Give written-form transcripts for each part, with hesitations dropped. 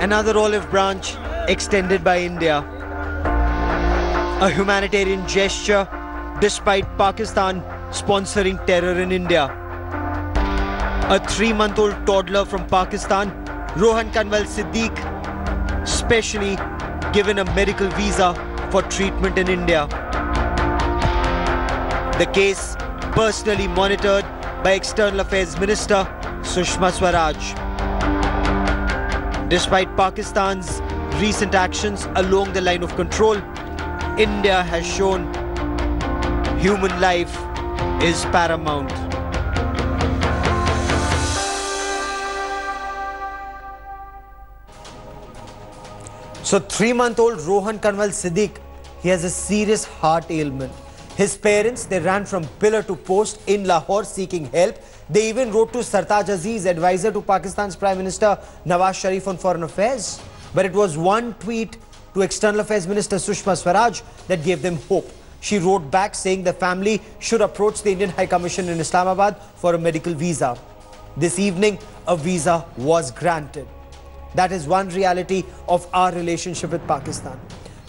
Another olive branch extended by India. A humanitarian gesture despite Pakistan sponsoring terror in India. A 3-month-old toddler from Pakistan, Rohan Kanwal Siddique, specially given a medical visa for treatment in India. The case personally monitored by External Affairs Minister Sushma Swaraj. Despite Pakistan's recent actions along the line of control, India has shown human life is paramount. So 3-month-old Rohan Kanwal Siddique, he has a serious heart ailment. His parents, they ran from pillar to post in Lahore seeking help. They even wrote to Sartaj Aziz, advisor to Pakistan's Prime Minister Nawaz Sharif on Foreign Affairs. But it was one tweet to External Affairs Minister Sushma Swaraj that gave them hope. She wrote back saying the family should approach the Indian High Commission in Islamabad for a medical visa. This evening, a visa was granted. That is one reality of our relationship with Pakistan.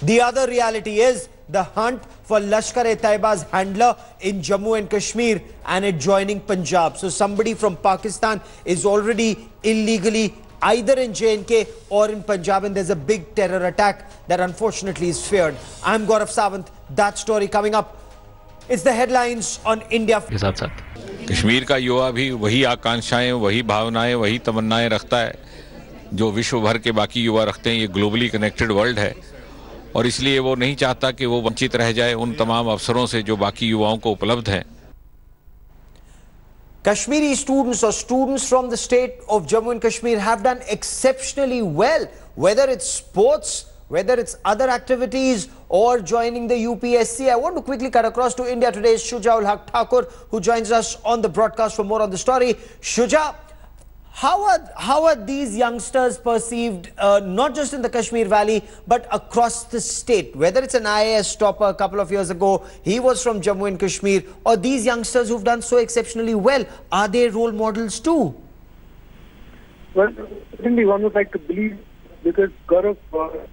The other reality is the hunt for Lashkar-e-Taiba's handler in Jammu and Kashmir and adjoining Punjab. So somebody from Pakistan is already illegally either in J&K or in Punjab, and there's a big terror attack that unfortunately is feared. I'm Gaurav Sawant. That story coming up. It's the headlines on India. Kashmir का युवा भी वही आकांक्षाएं, वही भावनाएं, वही तमन्नाएं रखता है जो विश्व भर के बाकी युवा रखते हैं. ये ग्लोबली कनेक्टेड वर्ल्ड है और इसलिए वो नहीं चाहता कि वो वंचित रह जाए उन तमाम अवसरों से जो बाकी युवाओं को उपलब्ध हैं. Kashmiri students or students from the state of Jammu and Kashmir have done exceptionally well, whether it's sports, whether it's other activities or joining the UPSC. I want to quickly cut across to India today's Shuja ul Haq Thakur, who joins us on the broadcast for more on the story. Shuja, how are these youngsters perceived, not just in the Kashmir Valley, but across the state? Whether it's an IAS topper a couple of years ago, he was from Jammu and Kashmir, or these youngsters who've done so exceptionally well, are they role models too? Well, certainly one would like to believe, because Gaurav,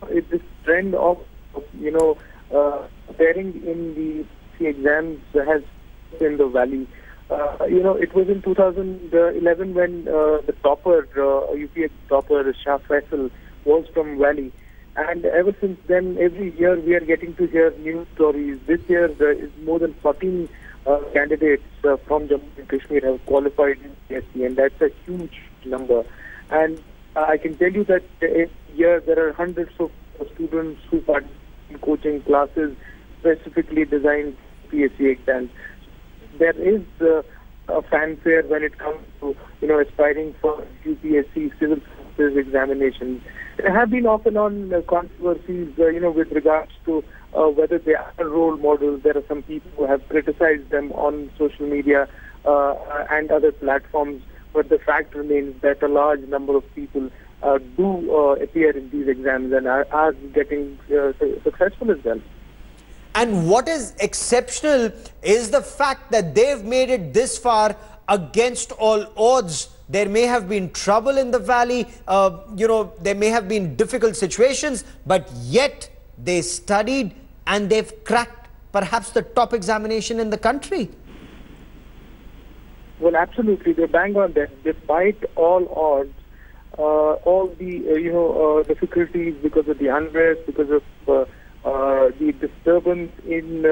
it's this trend of, preparing in the exams has in the valley. It was in 2011 when the topper, UPSC topper, Shah Faisal, was from Valley. And ever since then, every year we are getting to hear new stories. This year, there is more than 14 candidates from Jammu and Kashmir have qualified in UPSC, and that's a huge number. And I can tell you that every year there are hundreds of students who participate in coaching classes specifically designed UPSC exams. There is a fanfare when it comes to, aspiring for UPSC civil services examinations. There have been off and on controversies, with regards to whether they are role models. There are some people who have criticized them on social media and other platforms. But the fact remains that a large number of people do appear in these exams and are getting successful as well. And what is exceptional is the fact that they've made it this far against all odds. There may have been trouble in the valley, there may have been difficult situations, but yet they studied and they've cracked perhaps the top examination in the country. Well, absolutely. They bang on that. Despite all odds, all the difficulties because of the unrest, because of the disturbance in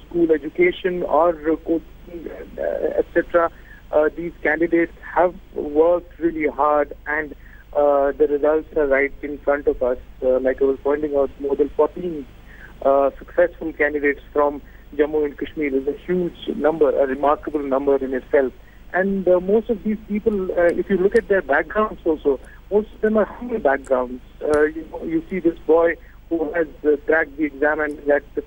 school education or coaching, etc. These candidates have worked really hard, and the results are right in front of us. Like I was pointing out, more than 14 successful candidates from Jammu and Kashmir is a huge number, a remarkable number in itself. And most of these people, if you look at their backgrounds also, most of them are humble backgrounds. You see this boy who has cracked the exam and is at the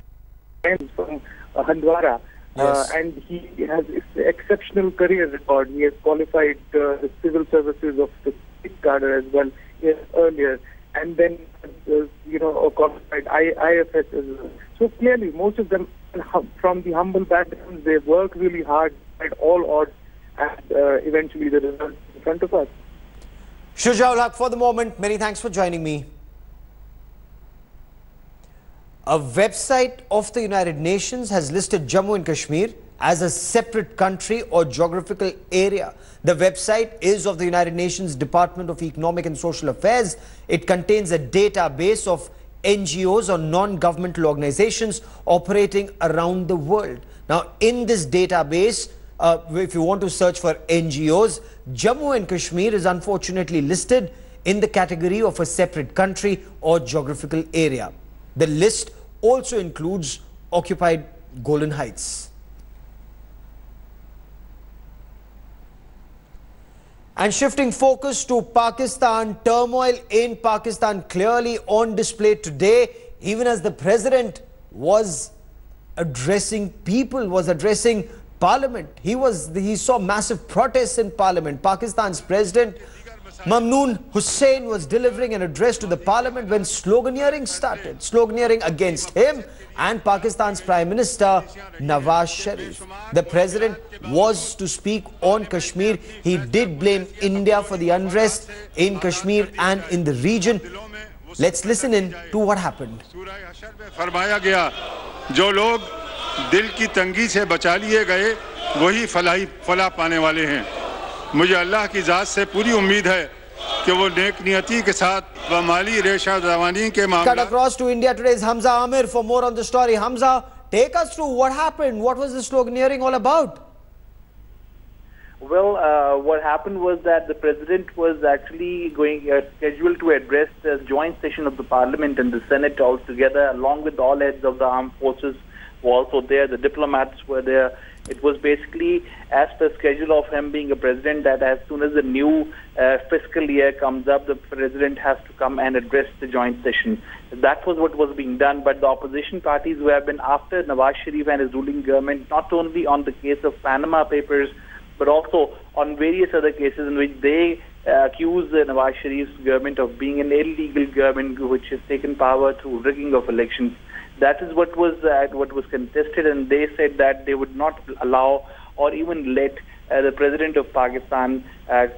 end from Handwara. Yes. And he has exceptional career record. He has qualified the civil services of the state cadre as well earlier. And then, qualified IFS as well. So clearly, most of them from the humble backgrounds, they work really hard at all odds, and eventually the results in front of us. Shujaul Haq, for the moment, many thanks for joining me. A website of the United Nations has listed Jammu and Kashmir as a separate country or geographical area. The website is of the United Nations Department of Economic and Social Affairs. It contains a database of NGOs or non-governmental organizations operating around the world. Now, in this database, if you want to search for NGOs, Jammu and Kashmir is unfortunately listed in the category of a separate country or geographical area. The list also includes occupied Golan Heights. And shifting focus to Pakistan, turmoil in Pakistan clearly on display today, even as the president was addressing people, was addressing Parliament. He saw massive protests in Parliament. Pakistan's President Mamnoon Hussain was delivering an address to the Parliament when sloganeering started. Sloganeering against him and Pakistan's Prime Minister Nawaz Sharif. The President was to speak on Kashmir. He did blame India for the unrest in Kashmir and in the region. Let's listen in to what happened. दिल की तंगी से बचा लिए गए वही फलाह पाने वाले हैं। मुझे अल्लाह की ज़ात से पूरी उम्मीद है कि वो नेक नियति के साथ व माली रेशा दवानी के मामले। Cut across to India today's Hamza Amir for more on the story. Hamza, take us through what happened. What was the sloganeering all about? Well, what happened was that the president was actually scheduled to address the joint session of the Parliament and the Senate all together, along with all heads of the armed forces were also there, the diplomats were there. It was basically as per schedule of him being a president that as soon as the new fiscal year comes up, the president has to come and address the joint session. That was what was being done, but the opposition parties who have been after Nawaz Sharif and his ruling government, not only on the case of Panama Papers, but also on various other cases in which they accuse the Nawaz Sharif's government of being an illegal government which has taken power through rigging of elections. That is what was contested, and they said that they would not allow or even let the president of Pakistan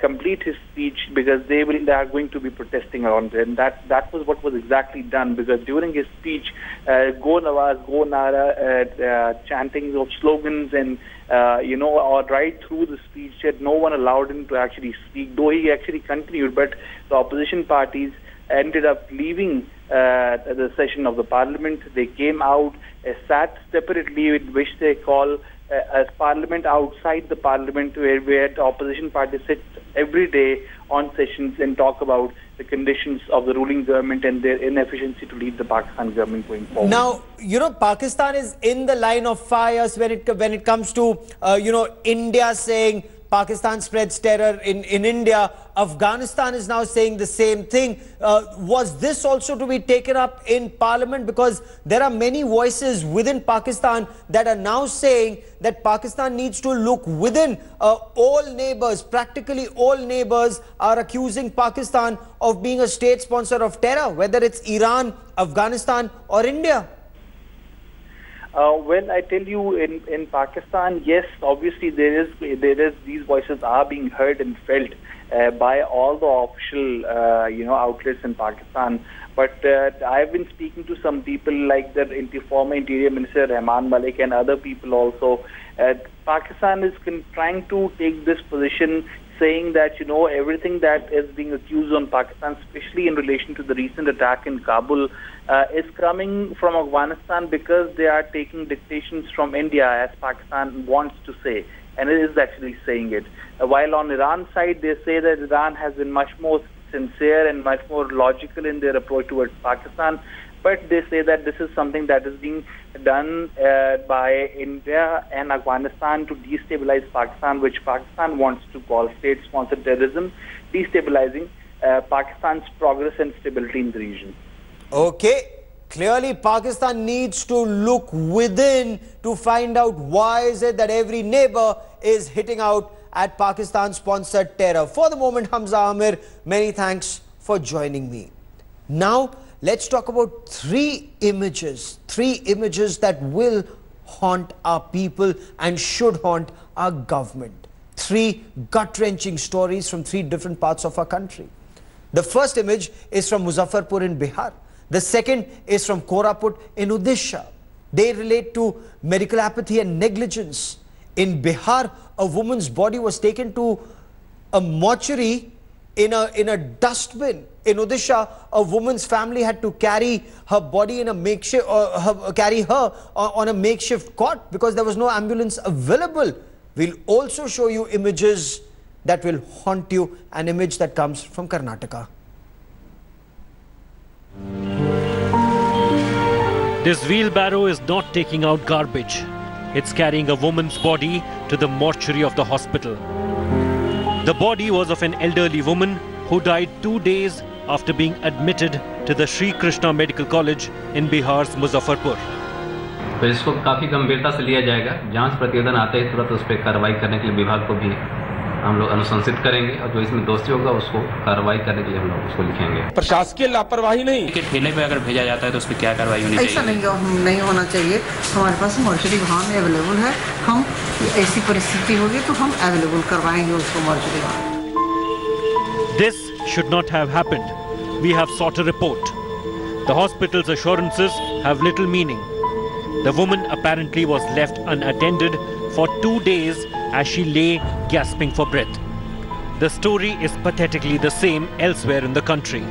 complete his speech because they are going to be protesting around it. And that was what was exactly done, because during his speech, Go Nawaz, Go Nara, chanting of slogans and or right through the speech, said no one allowed him to actually speak, though he actually continued. But the opposition parties ended up leaving the session of the Parliament. They came out, sat separately, which they call as Parliament outside the Parliament, where the opposition parties sit every day on sessions and talk about the conditions of the ruling government and their inefficiency to lead the Pakistan government going forward. Now, Pakistan is in the line of fires when it comes to, India saying Pakistan spreads terror in India. Afghanistan is now saying the same thing. Was this also to be taken up in Parliament? Because there are many voices within Pakistan that are now saying that Pakistan needs to look within. All neighbors, practically all neighbors, are accusing Pakistan of being a state sponsor of terror, whether it's Iran, Afghanistan or India. Well, I tell you, in Pakistan, yes, obviously there is these voices are being heard and felt by all the official, outlets in Pakistan. But I've been speaking to some people like the former Interior Minister Rahman Malik and other people also. Pakistan is trying to take this position, saying that, everything that is being accused on Pakistan, especially in relation to the recent attack in Kabul, is coming from Afghanistan because they are taking dictations from India, as Pakistan wants to say, and it is actually saying it. While on Iran's side, they say that Iran has been much more sincere and much more logical in their approach towards Pakistan, but they say that this is something that is being done by India and Afghanistan to destabilize Pakistan, which Pakistan wants to call state-sponsored terrorism, destabilizing Pakistan's progress and stability in the region. Okay, clearly Pakistan needs to look within to find out why is it that every neighbor is hitting out at Pakistan-sponsored terror. For the moment, Hamza Amir, many thanks for joining me. Now, let's talk about three images that will haunt our people and should haunt our government. Three gut-wrenching stories from three different parts of our country. The first image is from Muzaffarpur in Bihar. The second is from Koraput in Odisha. They relate to medical apathy and negligence. In Bihar, a woman's body was taken to a mortuary in a dustbin. In Odisha, a woman's family had to carry her body in a makeshift, carry her on a makeshift cot because there was no ambulance available. We'll also show you images that will haunt you. An image that comes from Karnataka. This wheelbarrow is not taking out garbage. It's carrying a woman's body to the mortuary of the hospital. The body was of an elderly woman who died 2 days after being admitted to the Sri Krishna Medical College in Bihar's Muzaffarpur. तो इसको काफ़ी गंभीरता से लिया जाएगा। जांच प्रतिवेदन आते ही तुरंत उस पर कार्रवाई करने के लिए विभाग को भी हम लोग अनुशंसित करेंगे और जो इसमें दोषी होगा उसको कार्रवाई करने के लिए हम लोग उसको लिखेंगे। प्रशासकीय लापरवाही नहीं कि ठेले पे अगर भेजा जाता है तो उस पर क्या कार्रवाई होनी चाहिए? ऐसा नहीं होना चाहिए। हमारे पास मॉर्चरी वाहन अवेलेबल है। हम ऐसी परिस्थिति होगी तो हम अवेलेबल करवाएंगे उसको मॉर्चरी वाहन। This should not have happened. We have sought a report. The hospital's assurances have little meaning. The woman apparently was left unattended for 2 days as she lay gasping for breath. The story is pathetically the same elsewhere in the country.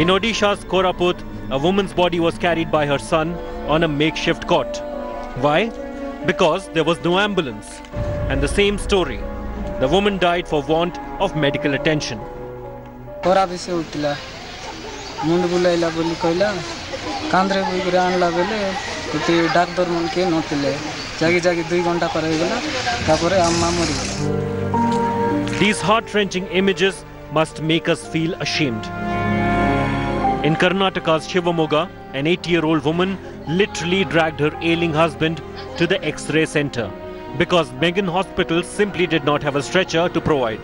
In Odisha's Koraput, a woman's body was carried by her son on a makeshift cot. Why? Because there was no ambulance. And the same story. The woman died for want of medical attention. कांद्रे बुई आनला बेले कुती doctor मन के नथिले जागी जागी 2 घंटा पर गला तापरे अम्मा मरी। These heart-wrenching images must make us feel ashamed. In Karnataka's Shivamoga, an 80-year-old woman literally dragged her ailing husband to the X-ray center because Megan Hospital simply did not have a stretcher to provide.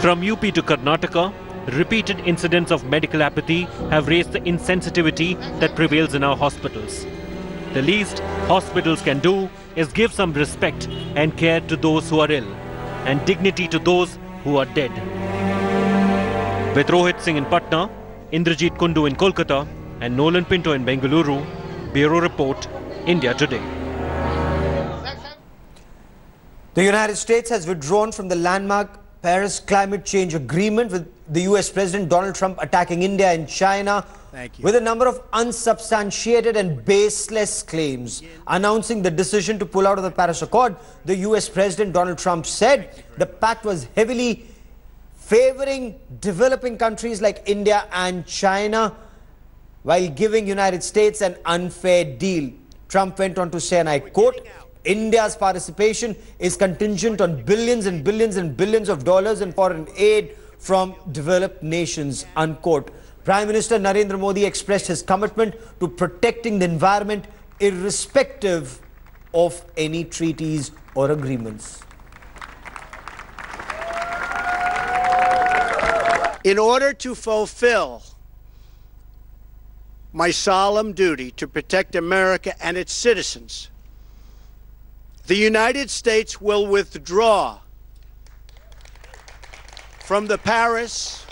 From UP to Karnataka, repeated incidents of medical apathy have raised the insensitivity that prevails in our hospitals. The least hospitals can do is give some respect and care to those who are ill and dignity to those who are dead. With Rohit Singh in Patna, Indrajit Kundu in Kolkata and Nolan Pinto in Bengaluru, Bureau Report, India Today. The United States has withdrawn from the landmark Paris climate change agreement, with the US President Donald Trump attacking India and China with a number of unsubstantiated and baseless claims. Announcing the decision to pull out of the Paris Accord, the US President Donald Trump said the pact was heavily favoring developing countries like India and China while giving United States an unfair deal. Trump went on to say, and I quote, India's participation is contingent on billions and billions and billions of dollars in foreign aid from developed nations, unquote. Prime Minister Narendra Modi expressed his commitment to protecting the environment irrespective of any treaties or agreements. In order to fulfill my solemn duty to protect America and its citizens, the United States will withdraw from the Paris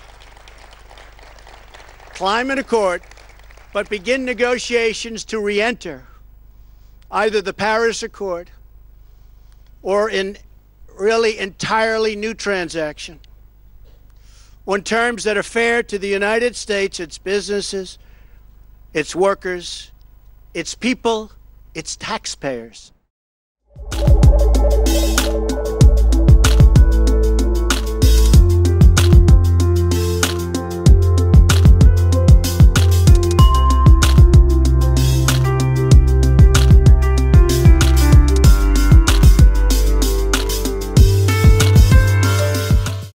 Climate Accord, but begin negotiations to re-enter either the Paris Accord or in really entirely new transaction on terms that are fair to the United States, its businesses, its workers, its people, its taxpayers.